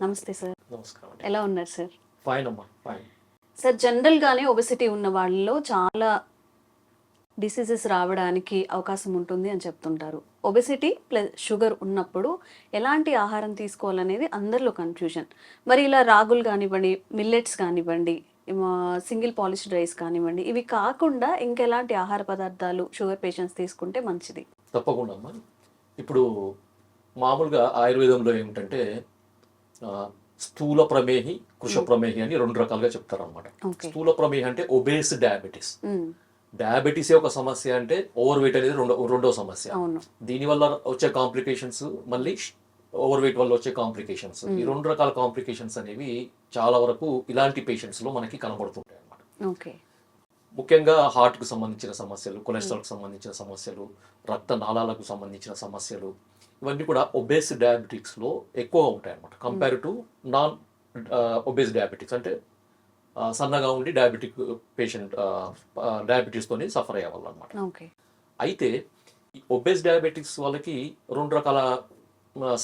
నమస్తే సార్. నమస్కారం అండి. ఎలా ఉన్నారు సార్? ఫైన్ అమ్మా, ఫైన్. సార్, జనరల్గానే ఒబెసిటీ ఉన్న వాళ్ళలో చాలా డిసీజెస్ రావడానికి అవకాశం ఉంటుంది అని చెప్తుంటారు. ఒబెసిటీ ప్లస్ షుగర్ ఉన్నప్పుడు ఎలాంటి ఆహారం తీసుకోవాలనేది అందరిలో కన్ఫ్యూజన్. మరి ఇలా రాగులు కానివ్వండి, మిల్లెట్స్ కానివ్వండి, సింగిల్ పాలిష్డ్ రైస్ కానివ్వండి, ఇవి కాకుండా ఇంకెలాంటి ఆహార పదార్థాలు షుగర్ పేషెంట్స్ తీసుకుంటే మంచిది? తప్పకుండా అమ్మా. ఇప్పుడు మామూలుగా ఆయుర్వేదంలో ఏమిటంటే స్థూల ప్రమేహి, కృష ప్రమేహి అని రెండు రకాలుగా చెప్తారు అనమాట. స్థూల ప్రమేహి అంటే ఒబేస్ డయాబెటీస్. డయాబెటీసే ఒక సమస్య అంటే ఓవర్ వెయిట్ అనేది రెండో సమస్య. దీనివల్ల వచ్చే కాంప్లికేషన్స్, మళ్ళీ ఓవర్ వెయిట్ వల్ల వచ్చే కాంప్లికేషన్స్, ఈ రెండు రకాల కాంప్లికేషన్స్ అనేవి చాలా వరకు ఇలాంటి పేషెంట్స్ లో మనకి కనబడుతుంటాయి అన్నమాట. ముఖ్యంగా హార్ట్కు సంబంధించిన సమస్యలు, కొలెస్ట్రాల్కి సంబంధించిన సమస్యలు, రక్త నాళాలకు సంబంధించిన సమస్యలు, ఇవన్నీ కూడా ఒబేస్ డయాబెటిక్స్లో ఎక్కువగా ఉంటాయి అన్నమాట. Compare to non obese diabetics అంటే సన్నగా ఉండి డయాబెటిక్ పేషెంట్ డయాబెటీస్తోని సఫర్ అయ్యే వాళ్ళు అనమాట. అయితే ఈ ఒబేస్ డయాబెటిక్స్ వాళ్ళకి రెండు రకాల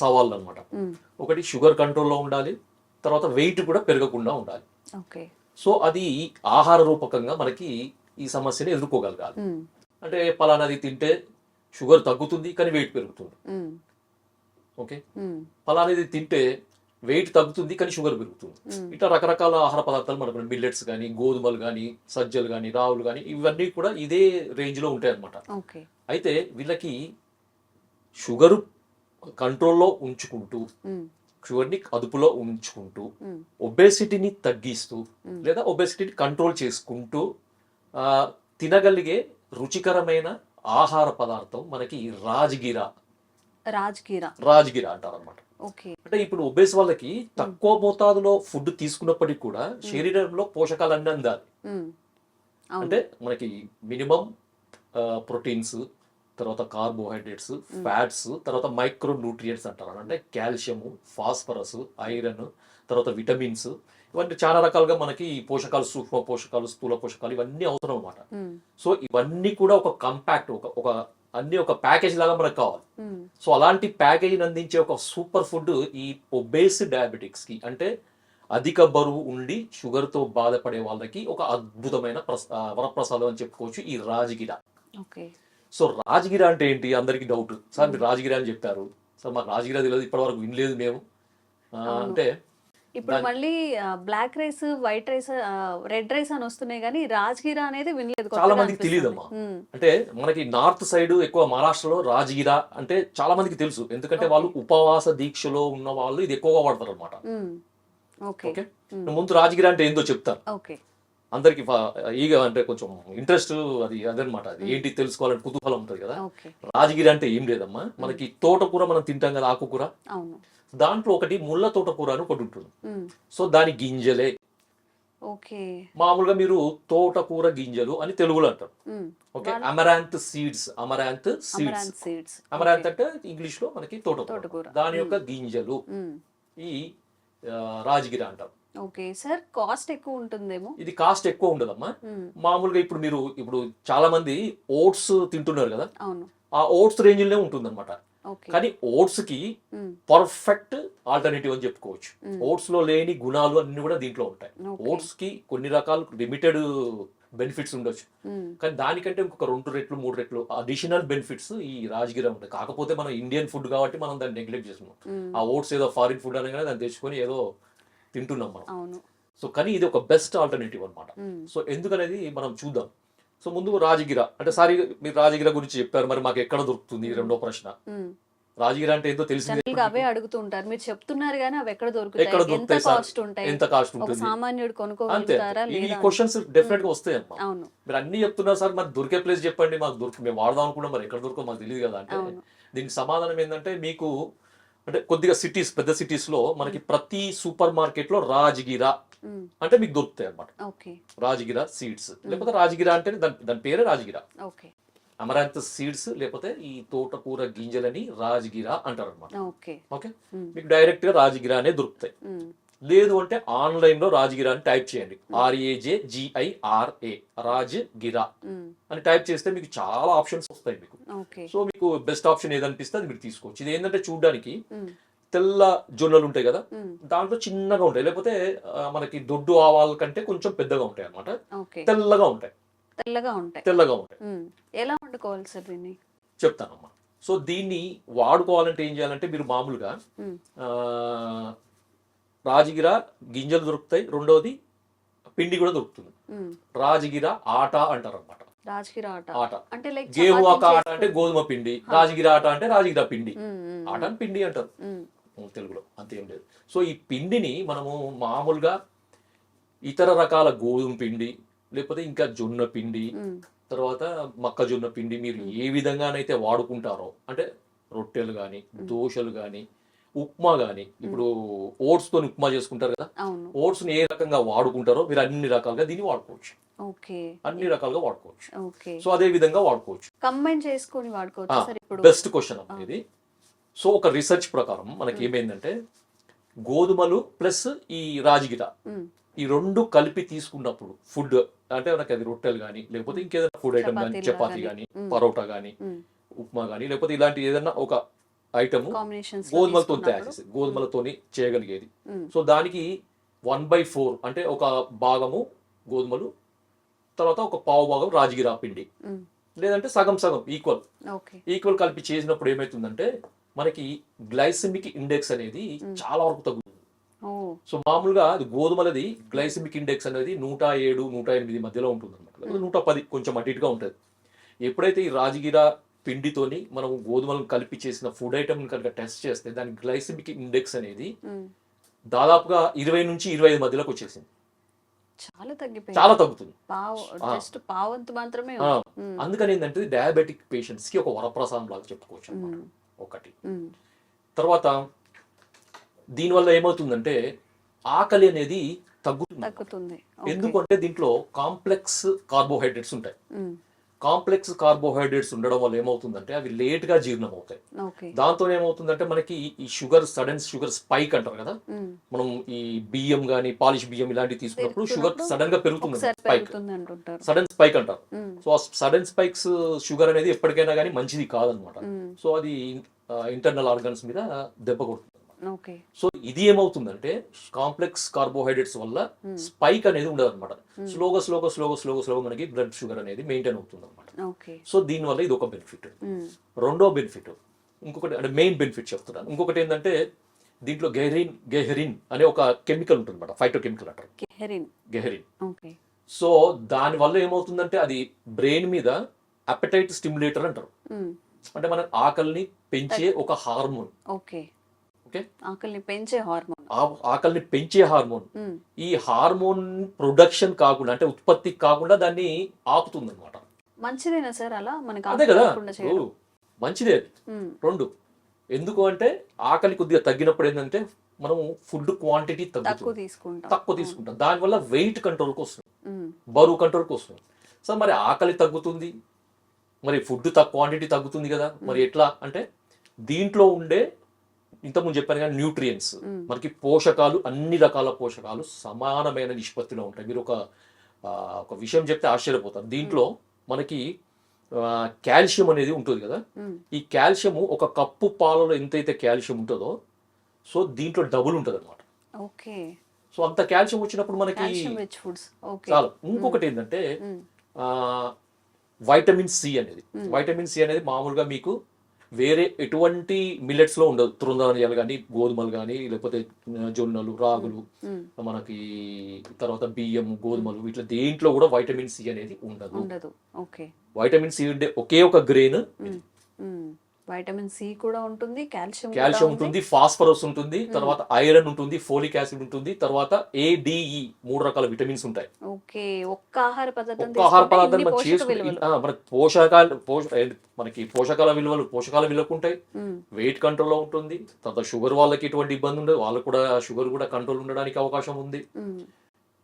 సవాళ్ళు అనమాట. ఒకటి షుగర్ కంట్రోల్లో ఉండాలి, తర్వాత వెయిట్ కూడా పెరగకుండా ఉండాలి. సో అది ఆహార రూపకంగా మనకి ఈ సమస్యని ఎదుర్కోగలగాలి. అంటే పలానాది తింటే షుగర్ తగ్గుతుంది కానీ వెయిట్ పెరుగుతుంది, ఓకే, పలానాది తింటే వెయిట్ తగ్గుతుంది కానీ షుగర్ పెరుగుతుంది. ఇట్లా రకరకాల ఆహార పదార్థాలు మనకు మిల్లెట్స్ కానీ, గోధుమలు కానీ, సజ్జలు కానీ, రావులు కానీ, ఇవన్నీ కూడా ఇదే రేంజ్ లో ఉంటాయి అన్నమాట. అయితే వీళ్ళకి షుగర్ కంట్రోల్లో ఉంచుకుంటూ, షుగర్ని అదుపులో ఉంచుకుంటూ, ఒబేసిటీని తగ్గిస్తూ లేదా ఒబేసిటీని కంట్రోల్ చేసుకుంటూ తినగలిగే రుచికరమైన ఆహార పదార్థం మనకి రాజగిరా అంటారు అనమాట. అంటే ఇప్పుడు ఒబేస్ వాళ్ళకి తక్కువ మోతాదులో ఫుడ్ తీసుకున్నప్పటికీ కూడా శరీరంలో పోషకాలు అన్ని అందాలి. అంటే మనకి మినిమం ప్రోటీన్స్, తర్వాత కార్బోహైడ్రేట్స్, ఫ్యాట్స్, తర్వాత మైక్రో న్యూట్రియంట్స్ అంటారు. అంటే కాల్షియము, ఫాస్ఫరస్, ఐరన్, తర్వాత విటమిన్స్, ఇవన్నీ చాలా రకాలుగా మనకి పోషకాలు, సూక్ష్మ పోషకాలు, స్థూల పోషకాలు, ఇవన్నీ అవసరం అన్నమాట. సో ఇవన్నీ కూడా ఒక కంపాక్ట్, అన్ని ఒక ప్యాకేజ్ లాగా మనకు కావాలి. సో అలాంటి ప్యాకేజీని అందించే ఒక సూపర్ ఫుడ్ ఈ ఒబేస్ డయాబెటిక్స్ కి, అంటే అధిక బరువు ఉండి షుగర్ తో బాధపడే వాళ్ళకి ఒక అద్భుతమైన వరప్రసాదం అని చెప్పుకోవచ్చు ఈ రాజగిరా. సో రాజగిరా అంటే ఏంటి అందరికి డౌట్. సార్ మీరు రాజగిరా అని చెప్పారు, సార్ మాకు రాజగిరా తెలియదు, ఇప్పటి వరకు వినలేదు మేము అంటే. ఇప్పుడు మళ్ళీ black rice, white rice, red rice అని వస్తున్నాయి కానీ రాజగిరా అనేది వినలేదు, చాలా మందికి తెలియదమ్మా. అంటే మనకి నార్త్ సైడ్ ఎక్కువ మహారాష్ట్రలో రాజగిరా అంటే చాలా మందికి తెలుసు, ఎందుకంటే వాళ్ళు ఉపవాస దీక్షలో ఉన్న వాళ్ళు ఇది ఎక్కువగా వాడతారు అనమాట. ఓకే, ముందు రాజగిరా అంటే ఏందో చెప్తారు అందరికి. ఈగ అంటే కొంచెం ఇంట్రెస్ట్, అదనమాట. అది ఏంటి తెలుసుకోవాలని కుతూహలం ఉంటుంది కదా. రాజగిరి అంటే ఏం లేదమ్మా, మనకి తోటకూర మనం తింటాం కదా, ఆకుకూర, దాంట్లో ఒకటి ముళ్ళ తోటకూర అని ఒకటి ఉంటుంది. సో దాని గింజలే మామూలుగా మీరు తోటకూర గింజలు అని తెలుగులో అంటారు. ఓకే, అమరాంత్ సీడ్స్ అమరాంత్ అంటే ఇంగ్లీష్ లో మనకి తోటకూర, దాని యొక్క గింజలు ఈ రాజగిరి అంటారు. ఓకే సార్, కాస్ట్ ఎక్కువ ఉంటుందేమో? ఇది కాస్ట్ ఎక్కువ ఉండదమ్మా. మామూలుగా ఇప్పుడు చాలా మంది ఓట్స్ తింటున్నారు కదా, ఆ ఓట్స్ రేంజ్ లోనే ఉంటుంది అనమాట. కానీ ఓట్స్ కి పర్ఫెక్ట్ ఆల్టర్నేటివ్ అని చెప్పుకోవచ్చు. ఓట్స్ లో లేని గుణాలు అన్ని కూడా దీంట్లో ఉంటాయి. ఓట్స్ కి కొన్ని రకాల లిమిటెడ్ బెనిఫిట్స్ ఉండొచ్చు, కానీ దానికంటే ఇంకొక 2 రెట్లు 3 రెట్లు అడిషనల్ బెనిఫిట్స్ ఈ రాజగిరా ఉంటాయి. కాకపోతే మనం ఇండియన్ ఫుడ్ కాబట్టి మనం దాన్ని నెగ్లెక్ట్ చేస్తున్నాం. ఆ ఓట్స్ ఏదో ఫారిన్ ఫుడ్ అనగానే దాన్ని తెచ్చుకొని ఏదో తింటున్నాం మనం. సో కానీ ఇది ఒక బెస్ట్ ఆల్టర్నేటివ్ అనమాట. సో ఎందుకనేది మనం చూద్దాం. సో ముందు రాజగిరా అంటే, సారీ మీరు రాజగిరా గురించి చెప్పారు, మరి మాకు ఎక్కడ దొరుకుతుంది? రెండో ప్రశ్న. రాజగిరా అంటే ఏంటో తెలిసింది, అవే అడుగుతుంటారు, మీరు చెప్తున్నారు కానీ అవి ఎక్కడ దొరుకుతాయి, ఎంత కాస్ట్ ఉంటుంది, సామాన్యుడు కొనుక్కోగలుగుతారా? ఈ క్వశ్చన్స్ డెఫినెట్ గా వస్తాయి అమ్మా. మీరు అన్ని చెప్తున్నారు సార్, మరి దొరికే ప్లేస్ చెప్పండి, మాకు మేము వాడదాం అనుకున్నా, మరి ఎక్కడ దొరకో మాకు తెలియదు కదా అంటే. దీనికి సమాధానం ఏంటంటే, మీకు అంటే కొద్దిగా సిటీస్, పెద్ద సిటీస్ లో మనకి ప్రతి సూపర్ మార్కెట్ లో రాజగిరా అంటే మీకు దొరుకుతాయి అన్నమాట. రాజగిరా సీడ్స్, లేకపోతే రాజగిరా అంటే దాని పేరే రాజగిరా. అమరాంత్ సీడ్స్ లేకపోతే ఈ తోటకూర గింజలని రాజగిరా అంటారు అనమాట. ఓకే, మీకు డైరెక్ట్ గా రాజగిరా అనే దొరుకుతాయి. లేదు అంటే ఆన్లైన్ లో రాజగిరా అని టైప్ చేయండి, RAJGIRA రాజగిరా అని టైప్ చేస్తే మీకు చాలా ఆప్షన్స్ వస్తాయి మీకు. సో మీకు బెస్ట్ ఆప్షన్ ఏదనిపిస్తే అది మీరు తీసుకోవచ్చు. ఇది ఏంటంటే చూడడానికి తెల్ల జొన్నలు ఉంటాయి కదా, మ్మ్. దాంట్లో చిన్నగా ఉంటాయి, లేకపోతే మనకి దొడ్డు ఆవాల కంటే కొంచెం పెద్దగా ఉంటాయి అన్నమాట. ఓకే. తెల్లగా ఉంటాయి, తెల్లగా ఉంటాయి. తెల్లగా ఉంటాయి. మ్మ్. ఎలా వండుకోవాలి సార్ దీన్ని? చెప్తానమ్మా. సో దీన్ని వాడుకోవాలంటే ఏం చేయాలంటే మీరు మామూలుగా మ్మ్. ఆ, రాజగిర గింజలు దొరుకుతాయి, రెండవది పిండి కూడా దొరుకుతుంది. మ్మ్. రాజగిర ఆట అంటారు అనమాట. రాజగిర ఆట ఆట, అంటే లైక్ గేహు చపాతీలు ఆట అంటే చేసుకో- గోధుమ పిండి, రాజగిర ఆట అంటే రాజగిర పిండి, మ్మ్. మ్మ్. ఆట అని పిండి అంటారు మ్మ్. తెలుగులో, అంతేం లేదు. సో ఈ పిండిని మనము మామూలుగా ఇతర రకాల గోధుమ పిండి, లేకపోతే ఇంకా జొన్న పిండి, మ్మ్. తర్వాత మొక్కజొన్న పిండి మీరు ఏ విధంగానైతే వాడుకుంటారో, అంటే రొట్టెలు కానీ, దోశలు కానీ, ఉప్మా కానీ, ఇప్పుడు ఓట్స్తో ఉప్మా చేసుకుంటారు కదా, అవును. ఓట్స్ని ఏ రకంగా వాడుకుంటారో మీరు అన్ని రకాలుగా దీన్ని వాడుకోవచ్చు, ఓకే. అన్ని రకాలుగా వాడుకోవచ్చు. ఓకే. సో అదే విధంగా వాడుకోవచ్చు. కంబైన్ చేసుకొని వాడుకోవచ్చు సార్ ఇప్పుడు. బెస్ట్ క్వశ్చన్ అమ్మా ఇది. సో ఒక రీసెర్చ్ ప్రకారం మనకి ఏమైందంటే గోధుమలు ప్లస్ ఈ రాజగిర మ్మ్. ఈ రెండు కలిపి తీసుకున్నప్పుడు ఫుడ్, అంటే మనకి అది రొట్టెలు కానీ, లేకపోతే ఇంకేదైనా ఫుడ్ ఐటమ్ కానీ, చపాతీలు చపాతీ గానీ, కానీ, పరోటా కానీ, మ్మ్. ఉప్మా కానీ, లేకపోతే ఇలాంటి ఏదైనా ఒక ఐటమ్ కాంబినేషన్స్ గోధుమలతో తయారు చేసేది, గోధుమలతోని చేయగలిగేది. మ్మ్. సో దానికి 1/4 అంటే ఒక భాగము గోధుమలు, తర్వాత ఒక పావు భాగం రాజగిరా పిండి, మ్మ్. లేదంటే సగం సగం ఈక్వల్ ఓకే. ఈక్వల్ కలిపి చేసినప్పుడు ఏమవుతుందంటే మనకి గ్లైసెమిక్ ఇండెక్స్ అనేది చాలా వరకు తగ్గుతుంది. ఓ. సో మామూలుగా అది గోధుమలది గ్లైసెమిక్ ఇండెక్స్ అనేది 107, 108 మధ్యలో ఉంటుంది అనమాట, 110 కొంచెం అటు ఇటుగా ఉంటుంది. ఎప్పుడైతే ఈ రాజగిర పిండితోని మనం గోధుమలను కలిపి చేసిన ఫుడ్ ఐటమ్ కనుక టెస్ట్ చేస్తే దాని గ్లైసెమిక్ ఇండెక్స్ అనేది మ్మ్. దాదాపుగా 20 నుంచి 25 మధ్యలోకి వచ్చేసింది, చాలా తగ్గిపోయింది. చాలా తగ్గుతుంది. జస్ట్ పావంతు మాత్రమే ఆ, ఉంది. మ్మ్. అందుకని ఏంటంటే డయాబెటిక్ పేషెంట్స్ కి ఒక వరప్రసాదం లాగా చెప్పుకోవచ్చు అన్నమాట. మ్మ్. ఒకటి. మ్మ్. తర్వాత దీనివల్ల ఏమవుతుందంటే ఆకలి అనేది తగ్గుతుంది. తగ్గుతుంది. ఎందుకంటే దీంట్లో కాంప్లెక్స్ కార్బోహైడ్రేట్స్ ఉంటాయి. మ్మ్. కాంప్లెక్స్ కార్బోహైడ్రేట్స్ ఉండడం వల్ల ఏమవుతుందంటే అవి లేట్ గా జీర్ణం అవుతాయి. ఓకే. దాంతో ఏమవుతుందంటే మనకి ఈ షుగర్, సడన్ షుగర్ స్పైక్ అంటారు కదా, మ్మ్. మనం ఈ బియ్యం కానీ పాలిష్ బియ్యం ఇలాంటివి తీసుకున్నప్పుడు షుగర్ సడన్ గా పెరుగుతుంది, ఒకసారి స్పైక్, పెరుగుతుంది అంటుంటారు. సడన్ స్పైక్ అంటారు. మ్మ్. సో ఆ సడన్ స్పైక్స్ షుగర్ అనేది ఎప్పటికైనా కానీ మంచిది కాదనమాట. మ్మ్. సో అది ఇంటర్నల్ ఆర్గన్స్ మీద దెబ్బ కొడుతుంది. ఓకే. సో ఇది ఏమవుతుందంటే కాంప్లెక్స్ కార్బోహైడ్రేట్స్ వల్ల స్పైక్ అనేది ఉండదు అనమాట. స్లోగా మనకి బ్లడ్ షుగర్ అనేది మెయింటైన్ అవుతుంది అనమాట. ఓకే. సో దీనివల్ల ఇది ఒక బెనిఫిట్. మ్మ్. రెండో బెనిఫిట్, ఇంకొకటి అంటే మెయిన్ బెనిఫిట్ చెప్తున్నాను. ఇంకొకటి ఏంటంటే దీంట్లో గెహరిన్ అనే ఒక కెమికల్ ఉంటుంది అనమాట, ఫైటో కెమికల్ అంటారు, గెహరిన్. ఓకే. సో దాని వల్ల ఏమవుతుందంటే అది బ్రెయిన్ మీద అపెటైట్ స్టిమ్యులేటర్ అంటారు. మ్మ్. అంటే మన ఆకలిని పెంచే ఒక హార్మోన్. ఓకే. ఓకే, ఆకలిని పెంచే హార్మోన్. ఆకలిని పెంచే హార్మోన్. మ్మ్. ఈ హార్మోన్ ప్రొడక్షన్ కాకుండా, అంటే ఉత్పత్తి కాకుండా దాన్ని ఆపుతుంది అనమాట. మంచిదేనా సార్ అలా మనకి అదే ఆకలి కదా, రాకుండా చేయడం? మంచిదే అది. మ్మ్. రెండు, ఎందుకు అంటే ఆకలి కొద్దిగా తగ్గినప్పుడు ఏంటంటే మనం ఫుడ్ క్వాంటిటీ తక్కువ తీసుకుంటాం. తక్కువ తీసుకుంటాం, దానివల్ల వెయిట్ కంట్రోల్కి వస్తుంది, మ్మ్. బరువు కంట్రోల్కి వస్తుంది. సో మరి ఆకలి తగ్గుతుంది, మరి ఫుడ్ క్వాంటిటీ తగ్గుతుంది కదా, మరి ఎట్లా అంటే దీంట్లో ఉండే ఇంతకుముందు చెప్పాను కానీ న్యూట్రియంట్స్, మనకి పోషకాలు, అన్ని రకాల పోషకాలు సమానమైన నిష్పత్తిలో ఉంటాయి. మీరు ఒక విషయం చెప్తే ఆశ్చర్యపోతారు. దీంట్లో మనకి కాల్షియం అనేది ఉంటుంది కదా, మ్మ్. ఈ కాల్షియము ఒక కప్పు పాలలో ఎంతైతే కాల్షియం ఉంటుందో సో దీంట్లో డబుల్ ఉంటుంది అనమాట. ఓకే. సో అంత కాల్షియం వచ్చినప్పుడు మనకి కాల్షియం రిచ్ ఫుడ్స్. ఓకే. చాలా. ఇంకొకటి ఏంటంటే మ్మ్. వైటమిన్ సి అనేది, వైటమిన్ సి అనేది మామూలుగా మీకు వేరే ఎటువంటి మిల్లెట్స్ లో ఉండదు. తృణధాన్యాలు కానీ, గోధుమలు కానీ, లేకపోతే జొన్నలు, రాగులు, మ్మ్. మనకి తర్వాత బియ్యం, గోధుమలు, ఇట్లా దేంట్లో కూడా వైటమిన్ సి అనేది ఉండదు. ఉండదు. ఓకే. వైటమిన్ సి ఉండే ఒకే ఒక గ్రెయిన్ మ్మ్. మ్మ్. వైటమిన్ సి కూడా ఉంటుంది, కాల్షియం కాల్షియం ఉంటుంది, ఫాస్ఫరస్ ఉంటుంది, తర్వాత ఐరన్ ఉంటుంది, ఫోలిక్ యాసిడ్ ఉంటుంది, తర్వాత ఏడిఈ, 3 రకాల విటమిన్స్ ఉంటాయి. ఓకే. ఒక్క ఆహార పదార్థం ఒక్క ఆహార తీసుకుంటే పదార్థాన్ని ఇన్ని మనం పోషక చేసుకుంటే విలువలు. మనకి పోషకాల విలువకు ఉంటాయి, మ్మ్. వెయిట్ కంట్రోల్లో ఉంటుంది. తర్వాత షుగర్ వాళ్ళకి ఎటువంటి ఇబ్బంది ఉండదు, వాళ్ళకు కూడా షుగర్ కూడా కంట్రోల్ ఉండడానికి అవకాశం ఉంది. మ్మ్.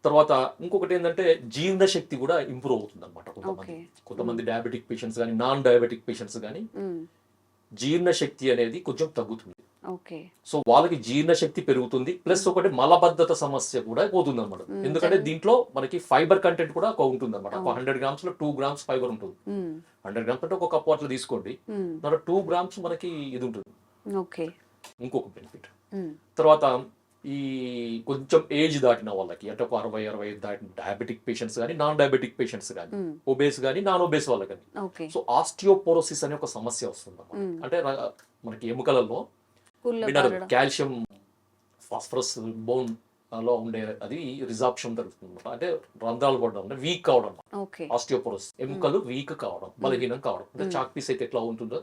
తర్వాత ఇంకొకటి ఏంటంటే జీర్ణ శక్తి కూడా ఇంప్రూవ్ అవుతుంది అనమాట. ఓకే. కొంతమంది డయాబెటిక్ పేషెంట్స్ కానీ, నాన్ డయాబెటిక్ పేషెంట్స్ కానీ మ్మ్. జీర్ణ శక్తి అనేది కొంచెం తగ్గుతుంది. ఓకే. సో వాళ్ళకి జీర్ణ శక్తి పెరుగుతుంది, ప్లస్ ఒకటి మలబద్ధత సమస్య కూడా పోతుంది అనమాట. ఎందుకంటే దీంట్లో మనకి ఫైబర్ కంటెంట్ కూడా ఉంటుంది అనమాట. 100 grams లో 2 grams ఫైబర్ ఉంటుంది. మ్మ్. 100 grams అంటే ఒక కప్పు అట్లా తీసుకోండి, మ్మ్. దాంట్లో 2 grams మనకి ఇది ఉంటుంది. ఓకే. ఇంకొక బెనిఫిట్ తర్వాత ఈ కొంచెం ఏజ్ దాటిన వాళ్ళకి అంటే ఒక 60 దాటిన డయాబెటిక్ పేషెంట్స్ కానీ నాన్ డయాబెటిక్ పేషెంట్స్ కానీ ఒబేస్ కానీ నాన్ ఒబేస్ వాళ్ళకి కానీ సో ఆస్టియోపోరోసిస్ అనే ఒక సమస్య వస్తుంది అంటే మనకి ఎముకలలో మినరల్ కాల్షియం ఫాస్ఫరస్ బోన్ లో ఉండే అది రిజార్ప్షన్ జరుగుతుంది అనమాట. అంటే రంధ్రాలు పడడం అంటే వీక్ కావడం ఆస్టియోపోరోసిస్ ఎముకలు వీక్ కావడం బలహీనం కావడం అంటే చాక్ పీస్ అయితే ఎట్లా ఉంటుందో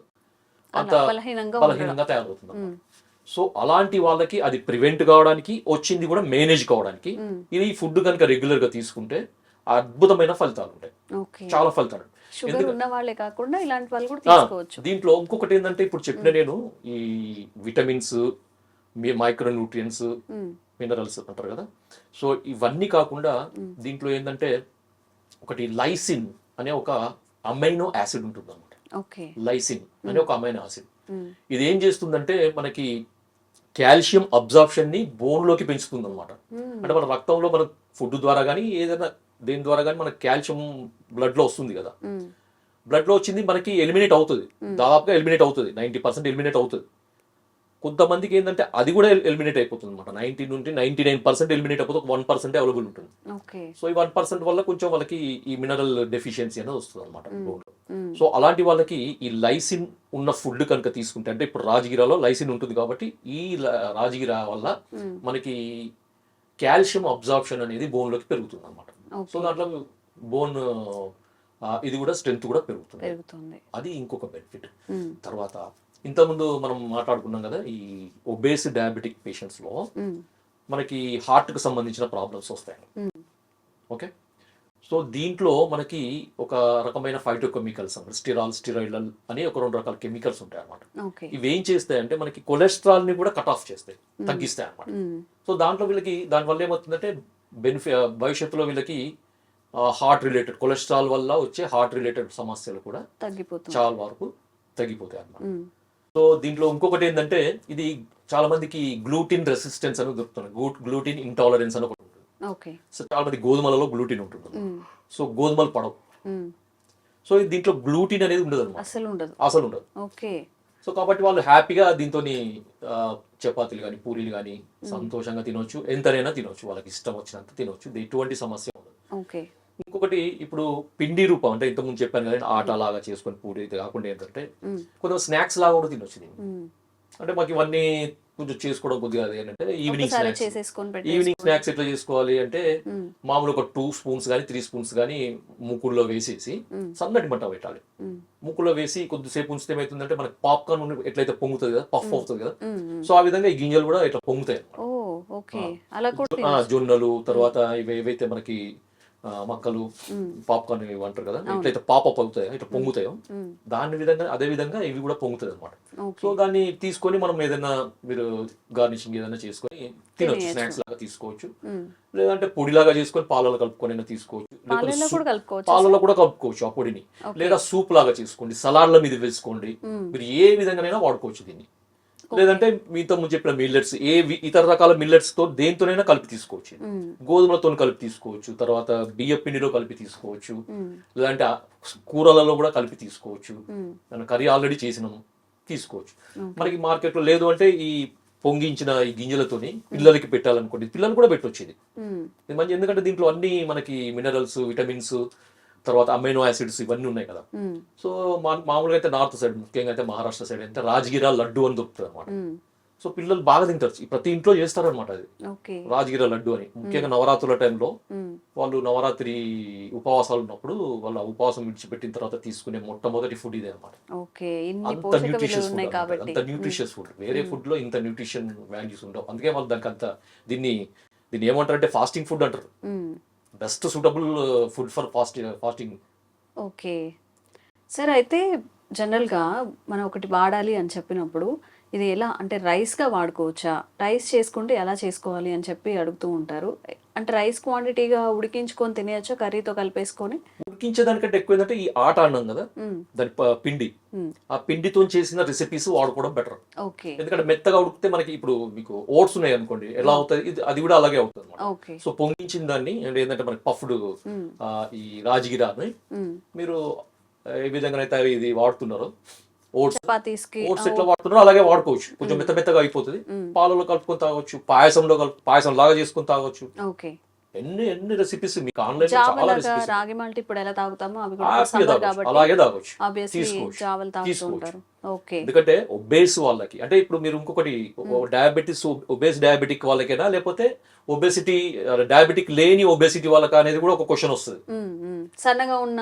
అంత బలహీనంగా తయారవుతుంది అన్నమాట. సో అలాంటి వాళ్ళకి అది ప్రివెంట్ కావడానికి వచ్చింది కూడా మేనేజ్ కావడానికి ఇది ఫుడ్ కనుక రెగ్యులర్ గా తీసుకుంటే అద్భుతమైన ఫలితాలు ఉంటాయి, చాలా ఫలితాలు. దీంట్లో ఇంకొకటి ఏంటంటే ఇప్పుడు చెప్పిన నేను ఈ విటమిన్స్ మైక్రో న్యూట్రియన్స్ మినరల్స్ అంటారు కదా, సో ఇవన్నీ కాకుండా దీంట్లో ఏంటంటే ఒకటి లైసిన్ అనే ఒక అమైనో యాసిడ్ ఉంటుంది అనమాట. లైసిన్ అనే ఒక అమైనో యాసిడ్ ఇది ఏం చేస్తుందంటే మనకి కాల్షియం అబ్జార్ప్షన్ ని బోన్ లోకి పెంచుతుంది అనమాట. అంటే మన రక్తంలో మన ఫుడ్ ద్వారా కానీ ఏదైనా దేని ద్వారా కానీ మనకి కాల్షియం బ్లడ్ లో వస్తుంది కదా, బ్లడ్ లో వచ్చింది మనకి ఎలిమినేట్ అవుతుంది, దాదాపుగా ఎలిమినేట్ అవుతుంది, 90% ఎలిమినేట్ అవుతుంది. కొంతమందికి ఏంటంటే అది కూడా ఎలిమినేట్ అయిపోతుంది అనమాట. 90 నుండి 99% ఎలిమినేట్ అయిపోతుంది, ఒక 1% అవైలబుల్ ఉంటుంది. సో ఈ 1% వల్ల కొంచెం వాళ్ళకి ఈ మినరల్ డెఫిషియన్సీ అనేది వస్తుంది అనమాట. సో అలాంటి వాళ్ళకి ఈ లైసిన్ ఉన్న ఫుడ్ కనుక తీసుకుంటే, అంటే ఇప్పుడు రాజగిరాలో లైసిన్ ఉంటుంది కాబట్టి ఈ రాజగిరా వల్ల మనకి కాల్షియం అబ్జార్ప్షన్ అనేది బోన్ లోకి పెరుగుతుంది అనమాట. సో దాంట్లో బోన్ ఇది కూడా స్ట్రెంత్ కూడా పెరుగుతుంది, అది ఇంకొక బెనిఫిట్. తర్వాత ఇంతకుముందు మనం మాట్లాడుకున్నాం కదా, ఈ ఒబేస్ డయాబెటిక్ పేషెంట్స్ లో మనకి హార్ట్ కు సంబంధించిన ప్రాబ్లమ్స్ వస్తాయి. ఓకే, సో దీంట్లో మనకి ఒక రకమైన ఫైటోకెమికల్స్ స్టిరాయిడ్ అని ఒక 2 రకాల కెమికల్స్ ఉంటాయి అన్నమాట. ఇవి ఏం చేస్తాయి అంటే మనకి కొలెస్ట్రాల్ ని కూడా కట్ ఆఫ్ చేస్తాయి, తగ్గిస్తాయి అన్నమాట. సో దాంట్లో వీళ్ళకి దానివల్ల ఏమవుతుందంటే భవిష్యత్తులో వీళ్ళకి హార్ట్ రిలేటెడ్ కొలెస్ట్రాల్ వల్ల వచ్చే హార్ట్ రిలేటెడ్ సమస్యలు కూడా చాలా వరకు తగ్గిపోతాయి అన్నమాట. సో దీంట్లో ఇంకొకటి ఏంటంటే ఇది చాలా మందికి గ్లూటిన్ రెసిస్టెన్స్ అని దొరుకుతుంది, గ్లూటిన్ ఇంటాలరెన్స్ అని ఒకటి ఉంటుంది. సో చాలా మంది గోధుమలలో గ్లూటిన్ ఉంటుంది, సో గోధుమలు పడవు. సో దీంట్లో గ్లూటిన్ అనేది ఉండదు అనమాట, అసలు ఉండదు. సో కాబట్టి వాళ్ళు హ్యాపీగా దీంతో చపాతీలు కానీ పూరీలు కానీ సంతోషంగా తినొచ్చు, ఎంతనైనా తినొచ్చు, వాళ్ళకి ఇష్టం వచ్చినంత తినొచ్చు, ఎటువంటి సమస్య ఉండదు. ఇంకొకటి ఇప్పుడు పిండి రూపం అంటే ఇంతకుముందు చెప్పాను కదా, ఆట లాగా చేసుకొని పూరి కాకుండా ఏంటంటే కొంచెం స్నాక్స్ లాగా కూడా తినొచ్చు దీన్ని. అంటే మాకు ఇవన్నీ కొంచెం చేసుకోవడం కొద్దిగా ఏంటంటే ఈవినింగ్ స్నాక్స్ ఎట్లా చేసుకోవాలి అంటే మామూలు ఒక 2 స్పూన్స్ కానీ 3 స్పూన్స్ కానీ ముక్కుల్లో వేసేసి సన్నటి మంట పెట్టాలి. ముక్కులో వేసి కొద్దిసేపు ఉంచితే ఏమవుతుందంటే మనకి పాప్కార్న్ ఎట్లయితే పొంగుతుంది కదా, పఫ్ అవుతుంది కదా, సో ఆ విధంగా ఈ గింజలు కూడా ఇట్లా పొంగుతాయి. జొన్నలు తర్వాత ఇవి ఏవైతే మనకి మక్కలు పాప్కార్న్ అంటారు కదా, ఇట్లయితే పాపప్ అవుతాయో ఇట్లా పొంగుతాయో అదే విధంగా ఇవి కూడా పొంగుతాయి అనమాట. సో దాన్ని తీసుకొని మనం ఏదైనా మీరు గార్నిషింగ్ ఏదైనా చేసుకొని తినొచ్చు, స్నాక్స్ లాగా తీసుకోవచ్చు, లేదంటే పొడిలాగా చేసుకొని పాలలో కలుపుకొని తీసుకోవచ్చు, పాలలో కూడా కలుపుకోవచ్చు ఆ పొడిని, లేదా సూప్ లాగా చేసుకోండి, సలాడ్ల మీద వేసుకోండి, మీరు ఏ విధంగానైనా వాడుకోవచ్చు దీన్ని. లేదంటే మీతో ముందు చెప్పిన మిల్లెట్స్ ఇతర రకాల మిల్లెట్స్ తో దేంతోనైనా కలిపి తీసుకోవచ్చు, గోధుమలతో కలిపి తీసుకోవచ్చు, తర్వాత బియ్య పిండిలో కలిపి తీసుకోవచ్చు, లేదంటే కూరలలో కూడా కలిపి తీసుకోవచ్చు, కర్రీ ఆల్రెడీ చేసినాము తీసుకోవచ్చు. మనకి మార్కెట్ లో లేదు అంటే ఈ పొంగించిన ఈ గింజలతోని పిల్లలకి పెట్టాలనుకోండి, పిల్లలు కూడా పెట్టొచ్చు. ఇది మంచి, ఎందుకంటే దీంట్లో అన్ని మనకి మినరల్స్ విటమిన్స్ తర్వాత అమైనో యాసిడ్స్ ఇవన్నీ ఉన్నాయి కదా. సో మామూలుగా అయితే నార్త్ సైడ్ ముఖ్యంగా అయితే మహారాష్ట్ర సైడ్ అయితే రాజగిరా లడ్డు అని దొరుకుతుంది అనమాట. సో పిల్లలు బాగా తింటారు, ప్రతి ఇంట్లో చేస్తారనమాట అది రాజగిరా లడ్డు అని. ముఖ్యంగా నవరాత్రుల టైంలో వాళ్ళు నవరాత్రి ఉపవాసాలు ఉన్నప్పుడు వాళ్ళ ఉపవాసం విడిచిపెట్టిన తర్వాత తీసుకునే మొట్టమొదటి ఫుడ్ ఇదే అనమాట. అంత న్యూట్రిషియస్ ఫుడ్, అంత న్యూట్రిషియస్ ఫుడ్, వేరే ఫుడ్ లో ఇంత న్యూట్రిషన్ వాల్యూస్ ఉండవు. అందుకే వాళ్ళు దానికి అంత దీన్ని ఏమంటారు అంటే ఫాస్టింగ్ ఫుడ్ అంటారు, best suitable food for fasting. Okay sir, అయితే జనరల్గా మనం ఒకటి వాడాలి అని చెప్పినప్పుడు ఇది ఎలా అంటే రైస్గా వాడుకోవచ్చా, రైస్ చేసుకుంటే ఎలా చేసుకోవాలి అని చెప్పి అడుగుతూ ఉంటారు. అంటే రైస్ క్వాంటిటీగా ఉడికించుకొని తినేయచ్చా కర్రీతో కలిపేసుకొని? ఉడికించేదానికంటే ఎక్కువ ఏంటంటే ఈ ఆట అన్నాం కదా, దాని పిండి, ఆ పిండితో చేసిన రెసిపీస్ వాడుకోవడం బెటర్. ఎందుకంటే మెత్తగా ఉడికితే మనకి ఇప్పుడు మీకు ఓట్స్ ఉన్నాయి అనుకోండి, ఎలా అవుతుంది అది కూడా అలాగే అవుతుంది అనమాట. సో పొంగించిన దాన్ని ఏంటంటే మనకి పఫ్డ్ ఈ రాజగిరాని మీరు ఏ విధంగా అయితే ఇది వాడుతున్నారో ఓట్స్ చపాతీస్ కి ఓట్స్ ఎట్లా వాడుతున్నారో అలాగే వాడుకోవచ్చు. కొంచెం మెత్తగా అయిపోతుంది. పాలలో కలుపుకొని తాగొచ్చు, పాయసం లాగా చేసుకొని తాగొచ్చు. ఓకే. ఎన్ని రెసిపీస్ మీకు ఆన్లైన్ జావ చాలా లాగా రెసిపీస్ రాగి మాల్ట్ ఇప్పుడు ఎలా తాగుతామో అవి కూడా హ్యాపీగా సమ్మర్ తాగొచ్చు, కాబట్టి అలాగే తాగొచ్చు, ఆబ్వియస్లీ తీసుకోవచ్చు, జావలు తాగుతూ తీసుకోవచ్చు. ఉంటారు. ఓకే. ఎందుకంటే ఒబేస్ వాళ్ళకి, అంటే ఇప్పుడు మీరు ఇంకొకటి డయాబెటీస్ ఒబేస్ డయాబెటిక్ వాళ్ళకైనా లేకపోతే ఒబేసిటీ డయాబెటిక్ లేని ఒబేసిటీ వాళ్ళకి అనేది కూడా ఒక క్వశ్చన్ వస్తుంది. సన్నగా ఉన్న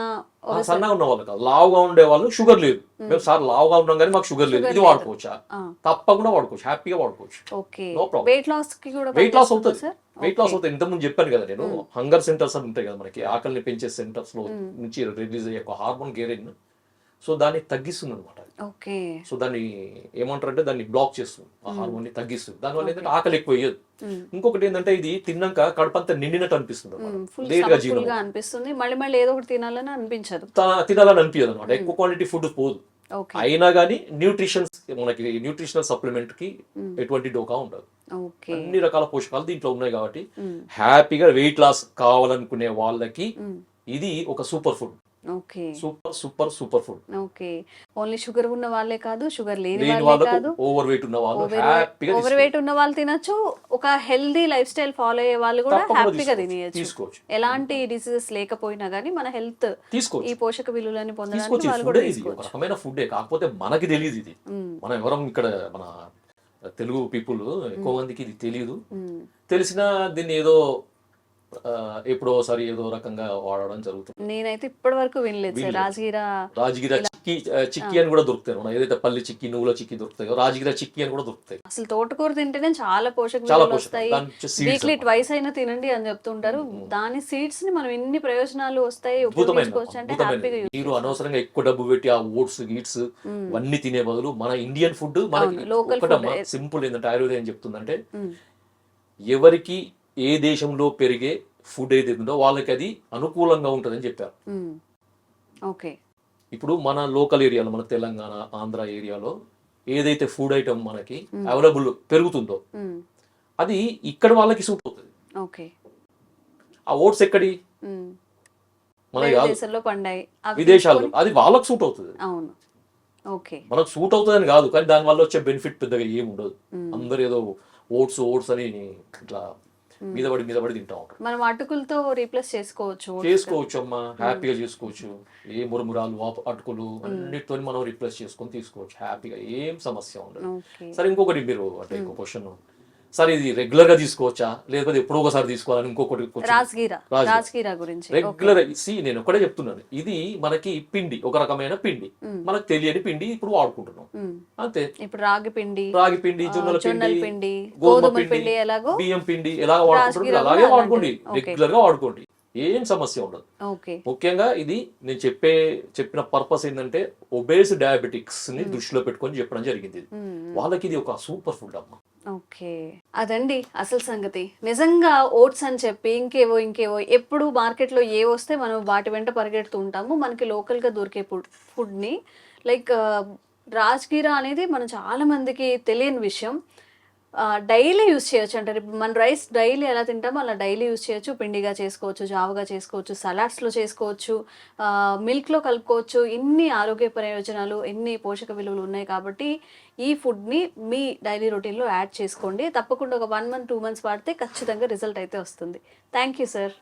సన్నగా ఉన్న వాళ్ళు కాదు, లావుగా ఉండే వాళ్ళు షుగర్ లేదు, మేము సార్ లావుగా ఉన్నాం కానీ మాకు షుగర్ లేదు, ఇది వాడుకోవచ్చా? తప్పకుండా వాడుకోవచ్చు, హ్యాపీగా వాడుకోవచ్చు. Okay. No problem. Weight loss కి కూడా వెయిట్ లాస్ అవుతుంది, సార్. వెయిట్ లాస్ అవుతుంది. ఇంతకుముందు చెప్పాను కదా నేను, హంగర్ సెంటర్స్ అని ఉంటాయి కదా మనకి, ఆకలిని పెంచే సెంటర్స్ లో నుంచి రిలీజ్ అయ్యే ఒక హార్మోన్ గెరిన్, సో దాన్ని తగ్గిస్తుంది అనమాట. ఓకే. సో దాన్ని ఏమంటారు అంటే దాన్ని బ్లాక్ చేస్తుంది, ఆ హార్మోన్ ని తగ్గిస్తుంది. దానివల్ల ఏంటంటే ఆకలి ఎక్కువ అయ్యేది. ఇంకొకటి ఏంటంటే ఇది తిన్నాక కడుపంతా నిండినట్టు అనిపిస్తుంది, లేట్ గా జీవనం అనిపిస్తుంది, మళ్ళీ మళ్ళీ ఏదో ఒకటి తినాలని అనిపించదు, తినాలని అనిపించదు అనమాట. ఎక్కువ క్వాంటిటీ ఫుడ్ పోదు. ఓకే. అయినా కానీ మనకి న్యూట్రిషనల్ సప్లిమెంట్ కి ఎటువంటి డోకా ఉండదు. ఓకే. అన్ని రకాల పోషకాలు దీంట్లో ఉన్నాయి కాబట్టి హ్యాపీగా వెయిట్ లాస్ కావాలనుకునే వాళ్ళకి ఇది ఒక super food. Okay. Super super super food. Okay. Only sugar ఉన్న వాళ్ళే కాదు, షుగర్ లేని లేని వాళ్ళే వాళ్ళకు, కాదు, ఓవర్ వెయిట్ ఉన్న వాళ్ళు హ్యాపీగా ఓవర్ వెయిట్ ఉన్న వాళ్ళు తినొచ్చు, ఒక హెల్దీ లైఫ్ స్టైల్ ఫాలో అయ్యే వాళ్ళు కూడా హ్యాపీగా తినేయచ్చు. తీసుకోవచ్చు. ఎలాంటి డిసీజెస్ లేకపోయినా కానీ మన హెల్త్ తీసుకోవచ్చు, ఈ పోషక విలువలని పొందడానికి తీసుకోవచ్చు. వాళ్ళు ఫుడ్ కూడా ఇది ఒక తీసుకోవచ్చు. రకమైన ఫుడ్డే, కాకపోతే మనకి తెలియదు ఇది. మనం ఎవరం ఇక్కడ మన తెలుగు పీపుల్ ఎక్కువ మందికి ఇది తెలియదు. తెలిసినా దీన్ని ఏదో ఎప్పుడోసారి ఏదో రకంగా వాడడం జరుగుతుంది. నేనైతే ఇప్పటి వరకు వినలేదు సార్. రాజగిర చిక్కీ అని కూడా దొరుకుతాయి, మనం ఏదైతే పల్లి చిక్కీ, నువ్వుల చిక్కీ దొరుకుతాయో రాజగిర చిక్కీ అని కూడా దొరుకుతాయి. అసలు తోటకూర తింటేనే చాలా పోషక విలువలు వస్తాయి, వీక్లీ ట్వైస్ అయినా తినండి అని చెప్తుంటారు. దాని సీడ్స్ ని మనం ఎన్ని ప్రయోజనాలు వస్తాయి ఉపయోగించుకోవచ్చు అంటే హ్యాపీగా మీరు అనవసరంగా ఎక్కువ డబ్బు పెట్టి ఆ ఓట్స్ గీట్స్ అన్ని తినే బదులు మన ఇండియన్ ఫుడ్ మనకి ఒకటమ్మా సింపుల్ ఏంటంటే ఆయుర్వేదం ఏం చెప్తుందంటే ఎవరికి ఏ దేశంలో పెరిగే ఫుడ్ ఏది ఉందో వాళ్ళకి అది అనుకూలంగా ఉంటుందని చెప్పారు. ఓకే. ఇప్పుడు మన లోకల్ ఏరియాలో, మన తెలంగాణ ఆంధ్ర ఏరియాలో ఏదైతే ఫుడ్ ఐటమ్ మనకి అవైలబుల్ పెరుగుతుందో అది ఇక్కడ వాళ్ళకి సూట్ అవుతుంది. ఓకే. ఆ ఓట్స్ ఎక్కడి మన విదేశాల్లో, అది వాళ్ళకి సూట్ అవుతుంది. అవును. ఓకే. మనకు సూట్ అవుతుందని కాదు, కానీ దాని వల్ల వచ్చే బెనిఫిట్ పెద్దగా ఏమి ఉండదు. అందరు ఏదో ఓట్స్ అని ఇట్లా మీద పడి తింటా ఉంటారు. మనం అటుకులతో రీప్లేస్ చేసుకోవచ్చు అమ్మా, హ్యాపీగా చేసుకోవచ్చు. ఏ మురుమురాలు అటుకులు అన్నిటితో మనం రీప్లేస్ చేసుకొని తీసుకోవచ్చు హ్యాపీగా, ఏం సమస్య ఉండదు. సరే ఇంకొకటి మీరు అంటే ఇంకో క్వశ్చన్, సరే ఇది రెగ్యులర్ గా తీసుకోవచ్చా లేకపోతే ఎప్పుడో ఒకసారి తీసుకోవాలని ఇంకొకటి రెగ్యులర్ నేను ఒకటే చెప్తున్నాను, ఇది మనకి పిండి, ఒక రకమైన పిండి, మనకు తెలియని పిండి ఇప్పుడు వాడుకుంటున్నాం అంతే. ఇప్పుడు రాగి పిండి, జొన్నల పిండి, గోధుమ పిండి, బియ్యం పిండి ఎలా వాడుకుంటున్నారు అలాగే వాడుకోండి, రెగ్యులర్ గా వాడుకోండి, ఏం సమస్య ఉండదు. ముఖ్యంగా ఇది నేను చెప్పిన పర్పస్ ఏంటంటే ఒబేస్ డయాబెటిక్స్ ని దృష్టిలో పెట్టుకొని చెప్పడం జరిగింది. వాళ్ళకి ఇది ఒక సూపర్ ఫుడ్ అమ్మా. ఓకే. అదండి అసలు సంగతి. నిజంగా ఓట్స్ అని చెప్పి ఇంకేవో ఎప్పుడు మార్కెట్లో ఏ వస్తే మనం వాటి వెంట పరిగెడుతూ ఉంటాము. మనకి లోకల్గా దొరికే ఫుడ్ని లైక్ రాజ్గిరా అనేది మనం చాలా మందికి తెలియని విషయం. డైలీ యూజ్ చేయొచ్చు అంటారు. ఇప్పుడు మన రైస్ డైలీ ఎలా తింటామో అలా డైలీ యూజ్ చేయొచ్చు. పిండిగా చేసుకోవచ్చు, జావగా చేసుకోవచ్చు, సలాడ్స్లో చేసుకోవచ్చు, మిల్క్లో కలుపుకోవచ్చు. ఇన్ని ఆరోగ్య ప్రయోజనాలు, ఎన్ని పోషక విలువలు ఉన్నాయి కాబట్టి ఈ ఫుడ్ని మీ డైలీ రొటీన్లో యాడ్ చేసుకోండి. తప్పకుండా ఒక 1 month 2 months వాడితే ఖచ్చితంగా రిజల్ట్ అయితే వస్తుంది. Thank you sir.